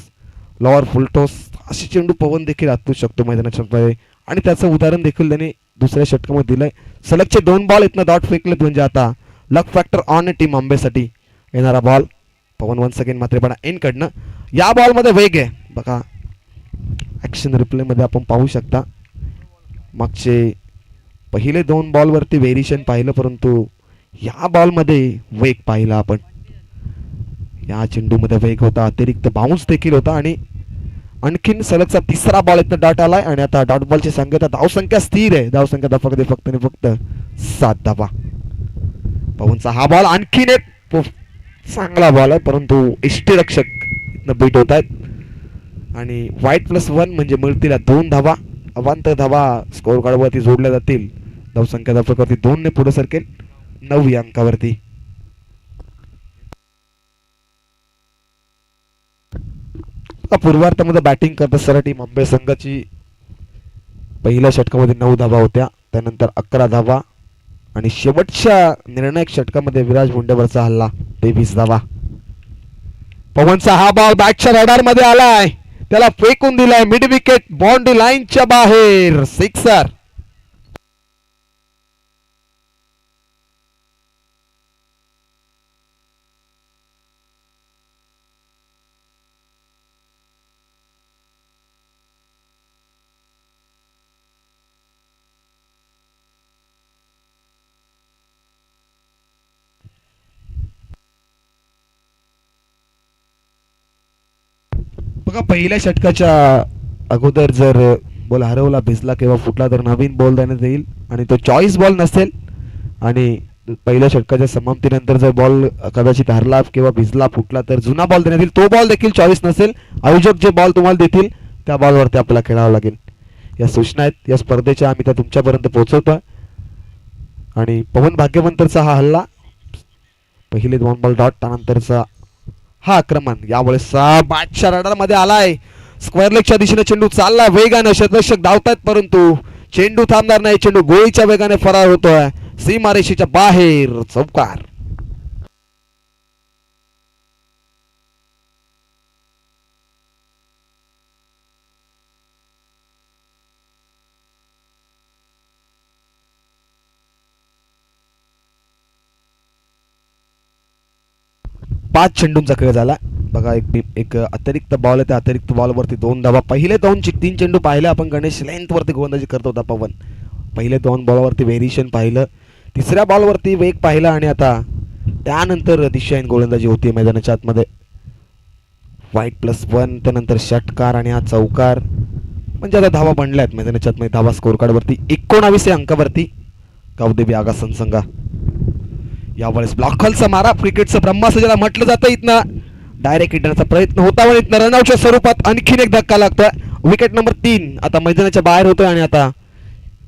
लॉवर फुलटॉस असे चेंडू पवन देखील हातू शकतो मैदानाच्या मध्ये. आणि त्याचं उदाहरण देखील त्याने दुसऱ्या षटकामध्ये दिलंय. सलगचे 2 बॉल इथनं डॉट फेकलेत, म्हणजे आता लक फॅक्टर ऑन टीम आंबेसाठी. येणारा बॉल पवन वन्स अगेन मात्रेपणा इन कडनं. या बॉलमध्ये वेग आहे बघा, ॲक्शन रिप्लेमध्ये आपण पाहू शकता. मागचे पहिले 2 बॉलवरती व्हेरिएशन पाहिलं, परंतु या बॉलमध्ये वेग पाहिला आपण. या चेंडूमध्ये वेग होता, अतिरिक्त बाउन्स देखील होता आणि आणखीन सलगचा 3रा बॉल इथनं डॉट आलाय. आणि आता डॉट बॉलची संख्या, धावसंख्या स्थिर आहे, धावसंख्या फक्त आणि फक्त 7 धावा. पवनचा हा बॉल आणखीन एक चांगला बॉल आहे, परंतु यष्टीरक्षक इथनं बीट होत आहेत आणि वाईट +1 म्हणजे मिळतील 2 धावा. अवांतर धावा स्कोर कार्डवरती जोडल्या जातील. धावसंख्या धावफलकावरती 2 ने पुढे सरकेल 9 या अंकावरती. पूर्वार्धामध्ये बॅटिंग करत असताना टीम आंबे संघाची पहिल्या षटकामध्ये 9 धावा होत्या, त्यानंतर 11 धावा आणि शेवटच्या निर्णायक षटकामध्ये विराज मुंडेवरचा हल्ला 23 धावा. पवनचा हा बॉल बॅटच्या रडार मध्ये आलाय, त्याला फेकून दिलाय मिड विकेट बाउंड्री लाईनच्या बाहेर, सिक्सर. बघा पहिल्या षटकाच्या अगोदर जर बॉल हरवला, भिजला किंवा फुटला तर नवीन बॉल देण्यात येईल आणि तो चॉईस बॉल नसेल. आणि पहिल्या षटकाच्या समाप्तीनंतर जर बॉल कदाचित हरला किंवा भिजला, फुटला तर जुना बॉल देण्यात येईल, तो बॉल देखील चॉईस नसेल. आयोजक जे बॉल तुम्हाला देतील त्या बॉलवरती आपल्याला खेळावं लागेल. या सूचना आहेत या स्पर्धेच्या, आम्ही त्या तुमच्यापर्यंत पोहोचवतोय. आणि पवन भाग्यवंतरचा हा हल्ला, पहिले 2 बॉल डॉट, त्यानंतरचा हा आक्रमण यावेळेस बॅटच्या रडार मध्ये आलाय. स्क्वेअर लेगच्या दिशेने चेंडू चाललाय वेगाने, क्षेत्ररक्षक धावतायत परंतु चेंडू थांबणार नाही, चेंडू गोळीच्या वेगाने फरार होतोय सीमारेषेच्या बाहेर, चौकार. पाच चेंडूंचा खेळ झाला बघा. एक अतिरिक्त बॉल आहे, त्या अतिरिक्त बॉलवरती 2 धावा. पहिले 3 चेंडू पाहिले आपण, गणेश लेंथ वरती गोलंदाजी करत होता पवन. पहिले 2 बॉलवरती व्हेरिएशन पाहिलं, 3ऱ्या बॉलवरती वेग पाहिला आणि आता त्यानंतर दिशाहीन गोलंदाजी होती मैदानाच्या आतमध्ये. वाईट +1, त्यानंतर षटकार आणि हा चौकार, म्हणजे आता धावा बनल्यात मैदानाच्या आतमध्ये. धावा स्कोर कार्डवरती 19 अंकावरती गावदेवी आगासन संघा. यावेळेस ब्लॉकहॉलचा मारा, क्रिकेटचं ब्रह्मास्त्र ज्याला म्हटलं जातं, इथनं डायरेक्ट हिटरचा प्रयत्न होता व इथनं रनआउटच्या स्वरूपात आणखीन एक धक्का लागतोय. विकेट नंबर 3 आता मैदानाच्या बाहेर होतोय आणि आता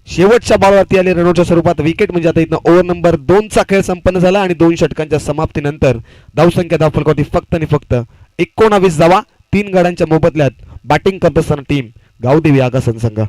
शेवटच्या बॉलवरती आले रनआउटच्या स्वरूपात विकेट. म्हणजे आता इथनं ओव्हर नंबर 2चा खेळ संपन्न झाला आणि 2 षटकांच्या समाप्तीनंतर धावसंख्या धावफलकावरती फक्त आणि फक्त 19 धावा. 3 गड्यांच्या मोबदल्यात बॅटिंग करत असताना टीम गावदेवी आगासन संघ.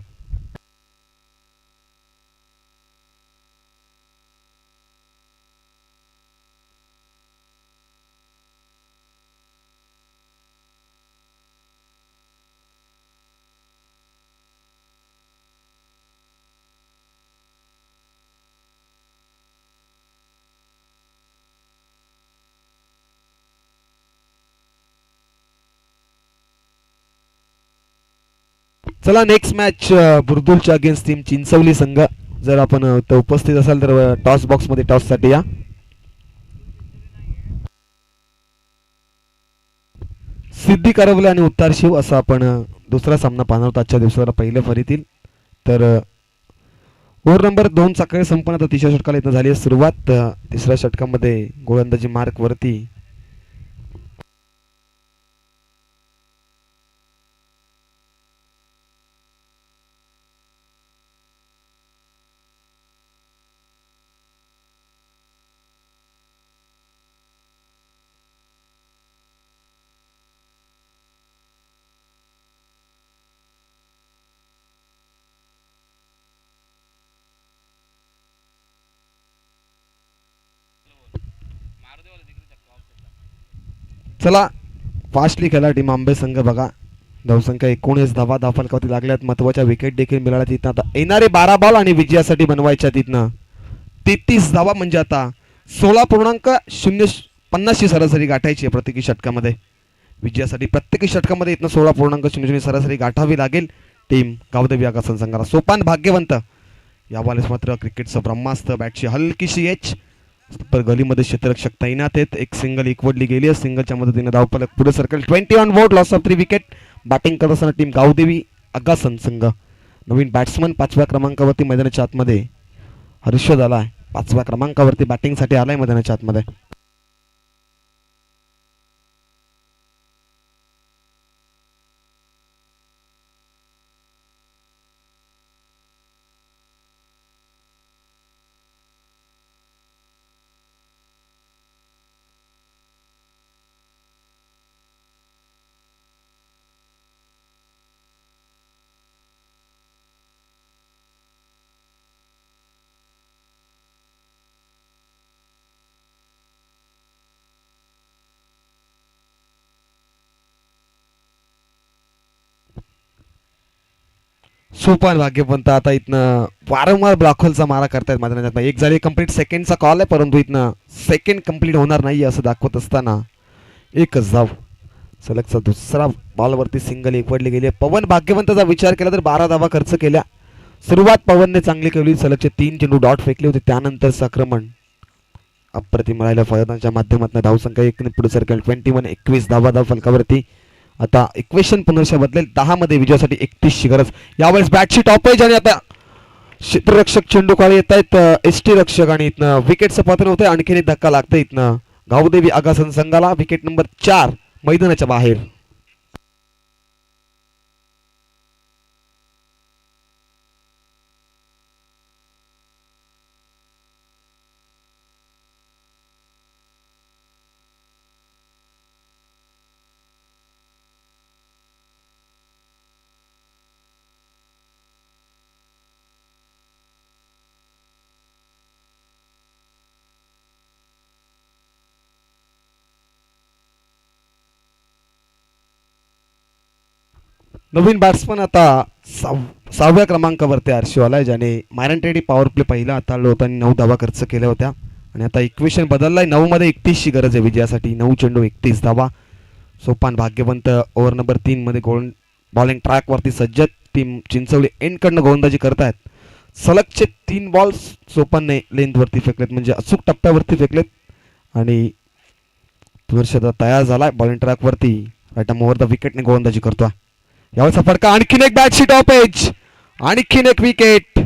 चला नेक्स्ट मॅच बुरदुलच्या अगेन्स्ट टीम चिंचवली संघ. जर आपण उपस्थित असाल तर टॉस बॉक्स मध्ये टॉस साठी या. सिद्धी करवले आणि उत्तार शिव असा आपण दुसरा सामना पाहणार आहोत आजच्या दिवसाला पहिल्या फरीतील. तर ओव्हर नंबर 2 चा संपन्न. आता तिसऱ्या षटकाला इथं झाली आहे सुरुवात. तिसऱ्या षटकामध्ये गोलंदाजी मार्क वरती. चला फास्टली खेळला टीम आंबे संघ. बघा धावसंख्या 19 धावा. धावफलकावरती लागल्यात. महत्वाच्या विकेट देखील मिळाल्या तिथं. आता येणारे 12 बॉल आणि विजयासाठी बनवायच्या तिथनं 33 धावा. म्हणजे आता 16.050 ची सरासरी गाठायची आहे प्रत्येकी षटकामध्ये. विजयासाठी प्रत्येकी षटकामध्ये इथनं 16.00 सरासरी गाठावी लागेल टीम गावदेवी आगासन संघाला. सोपान भाग्यवंत यावेळेस मात्र क्रिकेटचं ब्रह्मास्त्र. बॅटची हलकीशी एच पर गलीमध्ये क्षेत्ररक्षक तैनात आहेत. एक सिंगल एकवडली गेली आहे. सिंगलच्या मदतीने धावफलक पुढे सरकेल. 20 on board. Loss of 3 wicket. Batting करत असताना टीम गावदेवी आगासन संघ. नवीन बॅट्समन 5व्या क्रमांकावरती मैदानाच्या आतमध्ये हर्षद आलाय. 5व्या क्रमांकावरती बॅटिंगसाठी आलाय मैदानाच्या आतमध्ये. सोपान भाग्यवंत आता इथनं वारंवार ब्लॉकहोलचा मारा करतायत मैदानात. एक झाली कंप्लीट. सेकंडचा कॉल आहे परंतु इथनं सेकंड कंप्लीट होणार नाही असं दाखवत असताना एकच धाव. सलगचा दुसरा बॉलवरती सिंगल एकवडली गेली. पवन भाग्यवंतचा विचार केला तर 12 धावा खर्च केल्या. सुरुवात पवनने चांगली केली. सलगचे 3 चेंडू डॉट फेकले होते. त्यानंतर आक्रमण अप्रतिम राहिलं फलंदाजांच्या माध्यमातून. धावसंख्या 1 पुढे सरकेल. 21 धावा धाव फलकावरती. आता इक्वेशन पुनर्शा बदलेल. 10 मध्ये विजयासाठी 31 ची गरज. यावेळेस बॅटची टॉपेज आणि आता क्षेत्ररक्षक चेंडू काळे येत आहेत. एसटी रक्षक आणि इथनं विकेटचं पतन होतंय. आणखीन एक धक्का लागतंय इथनं गावदेवी आगासन संघाला. विकेट नंबर 4 मैदानाच्या बाहेर. नवीन बॅट्समन आता 6व्या क्रमांकावरती हर्षू आलाय. ज्याने मायरन टेडी पॉवर प्ले पहिला हाताळला होता आणि 9 धावा खर्च केल्या होत्या. आणि आता इक्वेशन बदललाय. 9 मध्ये 31 ची गरज आहे विजयासाठी. 9 चेंडू 31 धावा. सोपान भाग्यवंत ओव्हर नंबर 3 मध्ये बॉलिंग ट्रॅकवरती सज्ज. टीम चिंचवली एंडकडनं गोलंदाजी करतायत. सलगचे 3 बॉल्स सोपानने लेंथवरती फेकलेत. म्हणजे अचूक टप्प्यावरती फेकलेत. आणि पुनर्षदा तयार झालाय बॉलिंग ट्रॅकवरती. राईट आर्म ओव्हर द विकेटने गोलंदाजी करतोय. यावेळेस फटका. आणखीन एक बॅटची टॉपेज. आणखीन एक विकेट.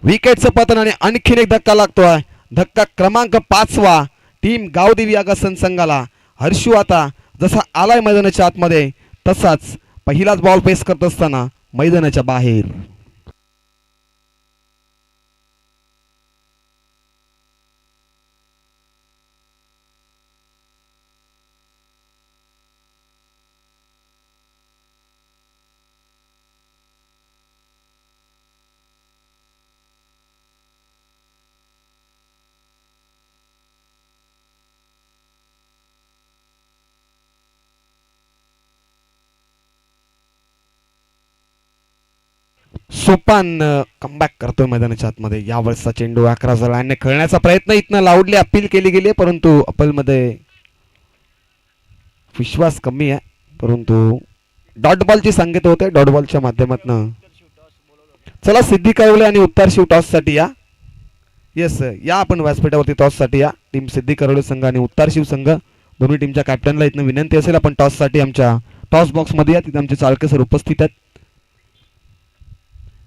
विकेटचं पतन आणि आणखीन एक धक्का लागतोय. धक्का क्रमांक 5वा टीम गावदेवी आगासन संघाला. हर्षू आता जसा आलाय मैदानाच्या आतमध्ये तसाच पहिलाच बॉल पेस करत असताना मैदानाच्या बाहेर. सोपान कमबॅक करतोय मैदानाच्या आतमध्ये. यावेळेसचा चेंडू 11 लाईनने खेळण्याचा प्रयत्न इथनं लाऊडली अपील केली गेली परंतु अपीलमध्ये विश्वास कमी आहे. परंतु डॉट बॉलची सांगितले होते. डॉट बॉलच्या माध्यमातून चला सिद्धी कळवले आणि उत्तर शिव टॉस साठी या. येस या आपण व्यासपीठावरती टॉस साठी या. टीम सिद्धी करवले संघ आणि उत्तर शिव संघ दोन्ही टीमच्या कॅप्टनला इथनं विनंती असेल आपण टॉस साठी आमच्या टॉस बॉक्स मध्ये या. तिथे आमचे चाळके सर उपस्थित आहेत.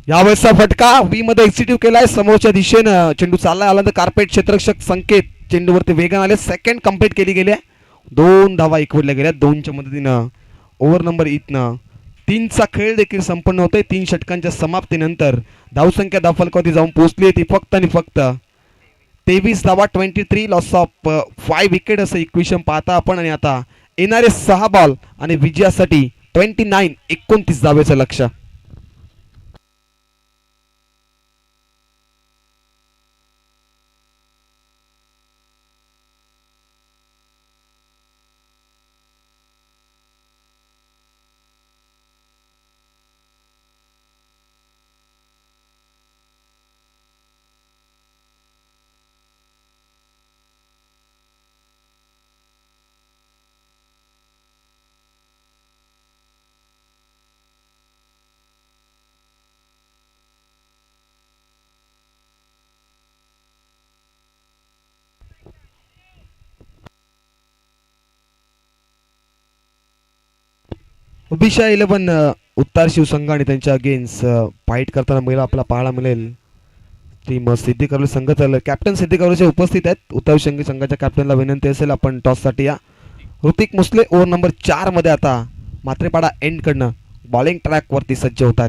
यावेळेसचा फटका वी मध्ये एक्झिक्यूट केलाय समोरच्या दिशेनं चेंडू चाललाय आला तर कार्पेट क्षेत्ररक्षक संकेत चेंडूवरती वेगाने आले सेकंड कंप्लीट केली गेली 2 धावा एकवटल्या गेल्या 2च्या मदतीनं ओव्हर नंबर इथनं 3चा खेळ देखील संपन्न होतोय 3 षटकांच्या समाप्तीनंतर धावसंख्या धावफलकावरती जाऊन पोहोचली ती फक्त आणि फक्त 23 धावा 23 लॉस ऑफ 5 विकेट असं इक्वेशन पाहता आपण आणि आता येणारे 6 बॉल आणि विजयासाठी 29 धावेचं लक्ष. ओबिशा 11 उत्तर शिवसंघ आणि त्यांच्या अगेन्स्ट फाईट करताना महिला आपल्याला पाहायला मिळेल टीम सिद्धी कवले संघ कॅप्टन सिद्धी कवलेचे उपस्थित आहेत. उत्तर शिवसंघ संघाच्या कॅप्टनला विनंती असेल आपण टॉससाठी या. ऋतिक मुसले ओव्हर नंबर 4 मध्ये आता मात्रेपाडा एंड कडनं बॉलिंग ट्रॅक वरती सज्ज होतात.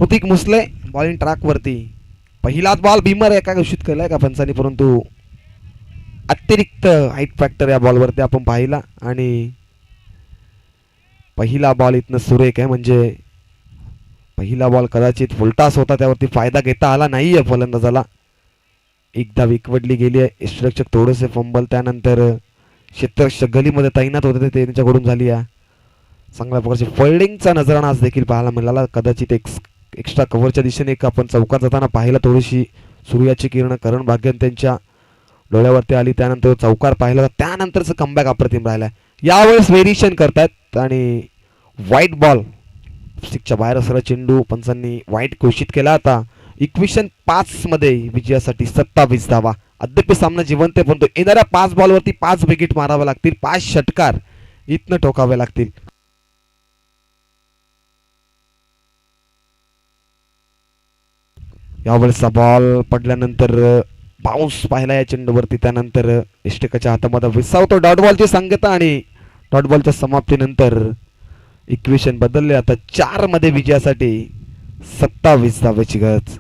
ऋतिक मुसले बॉलिंग ट्रॅक वरती पहिलाच बॉल भीमर एका घोषित केलाय का पंचांनी परंतु अतिरिक्त हाईट फॅक्टर या बॉलवरती आपण पाहिला आणि पहिला बॉल इथनं सुरेख आहे म्हणजे पहिला बॉल कदाचित फुलटास होता त्यावरती फायदा घेता आला नाहीये फलंदाजाला. एकदा विकवडली गेली आहे यष्टीरक्षक थोडेसे फंबल त्यानंतर क्षेत्ररक्षक गलीमध्ये तैनात होते ते त्यांच्याकडून झाली आहे. चांगल्या प्रकारची फिल्डिंगचा नजराणा आज देखील पाहायला मिळाला. कदाचित एक्स्ट्रा कव्हरच्या दिशेने एक आपण चौकात जाताना पाहिला थोडीशी सूर्याची किरण करण भाग्यन त्यांच्या डोळ्यावरती आली त्यानंतर चौकार पाहिला त्यानंतरचं कमबॅक अप्रतिम राहिलाय. यावेळेस व्हेरिएशन करतायत आणि व्हाईट बॉल स्टिकच्या बाहेर असलेला चेंडू पंचांनी व्हाईट घोषित केला. आता इक्वेशन 5 मध्ये विजयासाठी 27 धावा. अद्याप सामना जिवंत आहे परंतु येणाऱ्या 5 बॉलवरती 5 विकेट मारावे लागतील 5 षटकार इथनं ठोकावे लागतील. यावेळेसचा बॉल पडल्यानंतर बाउन्स पाहिला या चेंडूवरती त्यानंतर इष्टिकाच्या हातामध्ये विसावतो डॉट बॉलची सांगता आणि डॉट बॉलच्या समाप्तीनंतर इक्वेशन बदलले. आता 4 मध्ये विजयासाठी 27 धावेची गरज.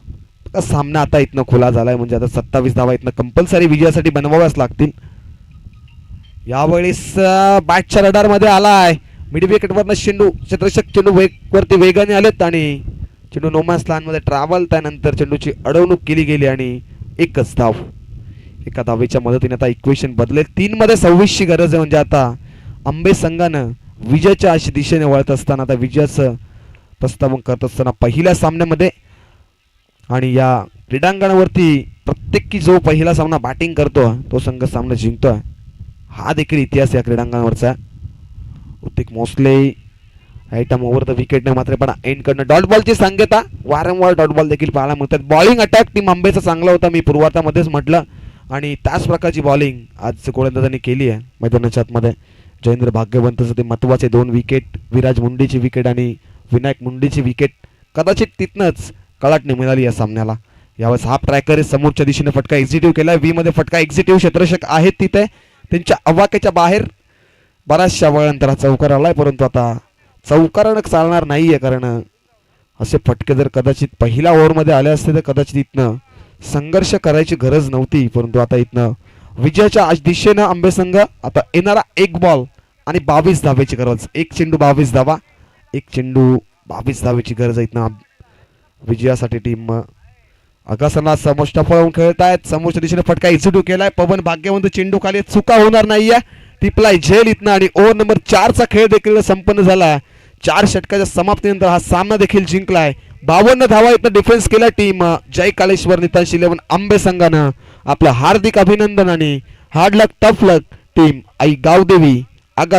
सामना आता इथनं खुला झालाय म्हणजे आता 27 धावा इथनं कंपल्सरी विजयासाठी बनवाव्याच लागतील. यावेळेस बॅटच्या रडार मध्ये आलाय मिड विकेट वरनं चेंडू क्षेत्ररक्षक चेंडू वरती वेगाने आलेत आणि चेंडू नोमॅन्स लँड मध्ये ट्रॅव्हल त्यानंतर चेंडूची अडवणूक केली गेली आणि एकच धाव. एका धावेच्या मदतीने आता इक्वेशन बदलेल. 3 मध्ये 26 ची गरज आहे म्हणजे आता आंबे संघानं विजयाच्या अशी दिशेने वळत असताना आता विजयाचं प्रस्तावन करत असताना पहिल्या सामन्यामध्ये आणि या क्रीडांगणावरती प्रत्येकी जो पहिला सामना बॅटिंग करतो तो संघ सामना जिंकतोय हा देखील इतिहास या क्रीडांगणावरचा. Hrithik Mosle item over the विकेटने मात्र पण एंड करणं डॉट बॉलची सांगता वारंवार डॉट बॉल देखील पाहायला मिळतात. बॉलिंग अटॅक टीम आंबेचा चांगला होता मी पूर्वार्धामध्येच म्हटलं आणि त्याच प्रकारची बॉलिंग आज गोलंदाजांनी केली आहे मैदानाच्या आतमध्ये. जयेंद्र भाग्यवंतचं ते महत्वाचे 2 विकेट विराज मुंडेची विकेट आणि विनायक मुंडेची विकेट कदाचित तिथनंच कलाटणी मिळाली या सामन्याला. यावेळेस हाफ ट्रॅकर समोरच्या दिशेने फटका एक्झिक्यूट केला. वी मध्ये फटका एक्झिक्यूट क्षेत्ररक्षक आहेत तिथे त्यांच्या अवाक्याच्या बाहेर बऱ्याचशा वेळानंतर चौकार आलाय परंतु आता चौकारानं चालणार नाहीये कारण असे फटके जर कदाचित पहिल्या ओव्हरमध्ये आले असते तर कदाचित इथनं संघर्ष करायची गरज नव्हती परंतु आता इथनं विजयाच्या दिशेनं आंबे संघ. आता येणारा 1 बॉल आणि 22 धावेची गरज. 1 चेंडू 22 धावा 1 चेंडू 22 धावेची गरज आहे इथनं विजयासाठी. टीम अगासना समोष्टा पळवून खेळत आहेत. समोरच्या दिशेने फटका एक्झिक्यूट केलाय. पवन भाग्यवंत चेंडू खाली चुका होणार नाहीये टिपलाय झेल इथनं आणि ओव्हर नंबर 4 चा खेळ देखील संपन्न झाला. 4 षटकाच्या समाप्तीनंतर हा सामना देखील जिंकलाय. 52 धावा इथं डिफेन्स केला टीम जय कालेश्वर नितांश 11 आंबे संघानं. आपलं हार्दिक अभिनंदन आणि हार्ड लक टफ लक टीम आई गावदेवी आगा